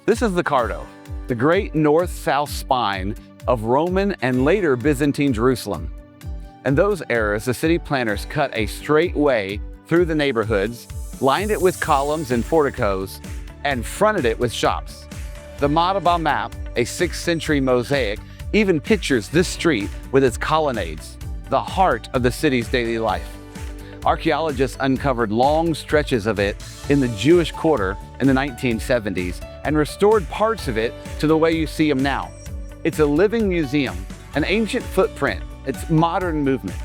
This is the Cardo, the great north-south spine of Roman and later Byzantine Jerusalem. In those eras, the city planners cut a straight way through the neighborhoods, lined it with columns and porticos, and fronted it with shops. The Madaba map, a 6th century mosaic, even pictures this street with its colonnades, the heart of the city's daily life. Archaeologists uncovered long stretches of it in the Jewish Quarter in the 1970s and restored parts of it to the way you see them now. It's a living museum, an ancient footprint, its modern movement.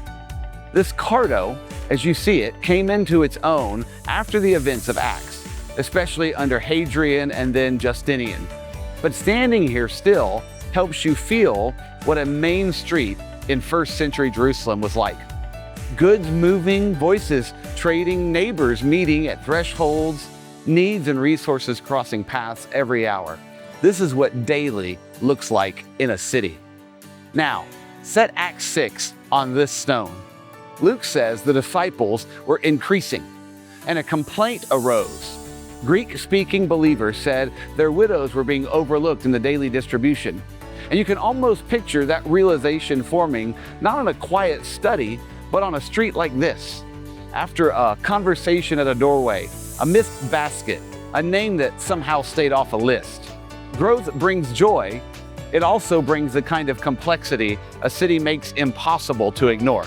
This Cardo, as you see it, came into its own after the events of Acts, especially under Hadrian and then Justinian. But standing here still helps you feel what a main street in 1st century Jerusalem was like. Goods moving, voices trading, neighbors meeting at thresholds, needs and resources crossing paths every hour. This is what daily looks like in a city. Now, set Acts 6 on this stone. Luke says the disciples were increasing, and a complaint arose. Greek-speaking believers said their widows were being overlooked in the daily distribution. And you can almost picture that realization forming not on a quiet study, but on a street like this. After a conversation at a doorway, a missed basket, a name that somehow stayed off a list. Growth brings joy. It also brings the kind of complexity a city makes impossible to ignore.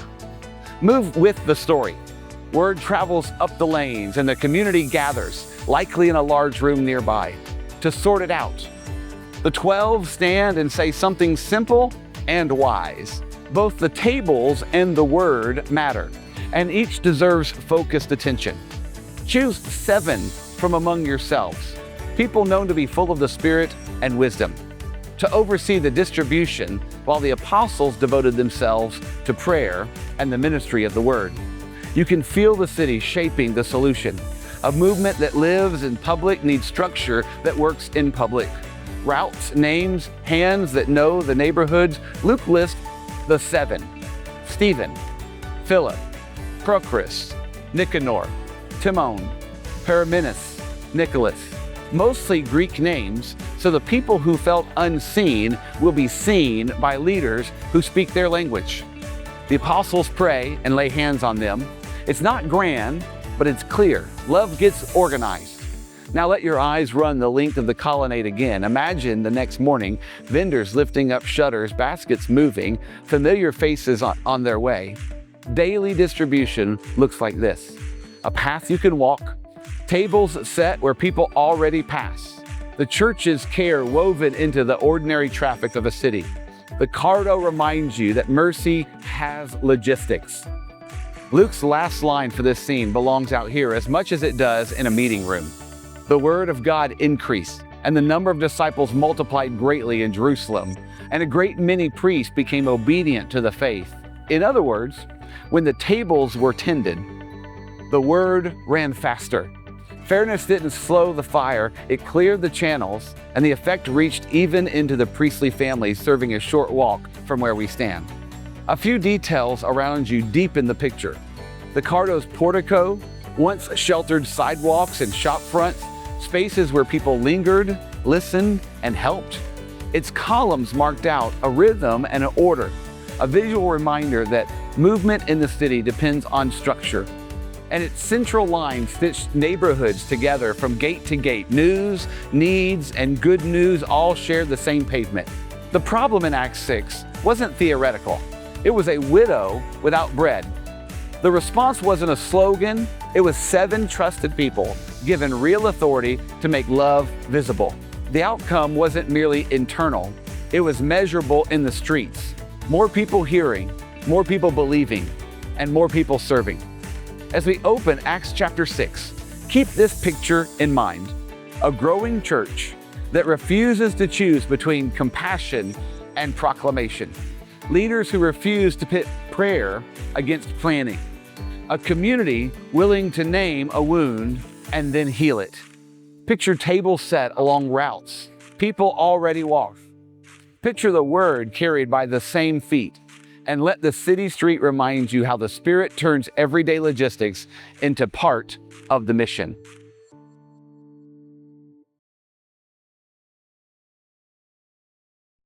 Move with the story. Word travels up the lanes and the community gathers, likely in a large room nearby, to sort it out. The 12 stand and say something simple and wise. Both the tables and the word matter, and each deserves focused attention. Choose 7 from among yourselves, people known to be full of the Spirit and wisdom, to oversee the distribution while the apostles devoted themselves to prayer and the ministry of the word. You can feel the city shaping the solution. A movement that lives in public needs structure that works in public. Routes, names, hands that know the neighborhoods. Luke lists the 7: Stephen, Philip, Prochorus, Nicanor, Timon, Parmenas, Nicholas. Mostly Greek names, so the people who felt unseen will be seen by leaders who speak their language. The apostles pray and lay hands on them. It's not grand, but it's clear. Love gets organized. Now let your eyes run the length of the colonnade again. Imagine the next morning, vendors lifting up shutters, baskets moving, familiar faces on their way. Daily distribution looks like this: a path you can walk, tables set where people already pass, the church's care woven into the ordinary traffic of a city. The Cardo reminds you that mercy has logistics. Luke's last line for this scene belongs out here as much as it does in a meeting room. The word of God increased, and the number of disciples multiplied greatly in Jerusalem, and a great many priests became obedient to the faith. In other words, when the tables were tended, the word ran faster. Fairness didn't slow the fire, it cleared the channels, and the effect reached even into the priestly families serving a short walk from where we stand. A few details around you deepen the picture. The Cardo's portico once sheltered sidewalks and shop fronts, spaces where people lingered, listened, and helped. Its columns marked out a rhythm and an order, a visual reminder that movement in the city depends on structure. And its central line stitched neighborhoods together from gate to gate. News, needs, and good news all shared the same pavement. The problem in Acts 6 wasn't theoretical. It was a widow without bread. The response wasn't a slogan. It was 7 trusted people given real authority to make love visible. The outcome wasn't merely internal. It was measurable in the streets. More people hearing, more people believing, and more people serving. As we open Acts chapter 6, keep this picture in mind: a growing church that refuses to choose between compassion and proclamation. Leaders who refuse to pit prayer against planning. A community willing to name a wound and then heal it. Picture tables set along routes people already walk. Picture the word carried by the same feet. And let the city street remind you how the Spirit turns everyday logistics into part of the mission.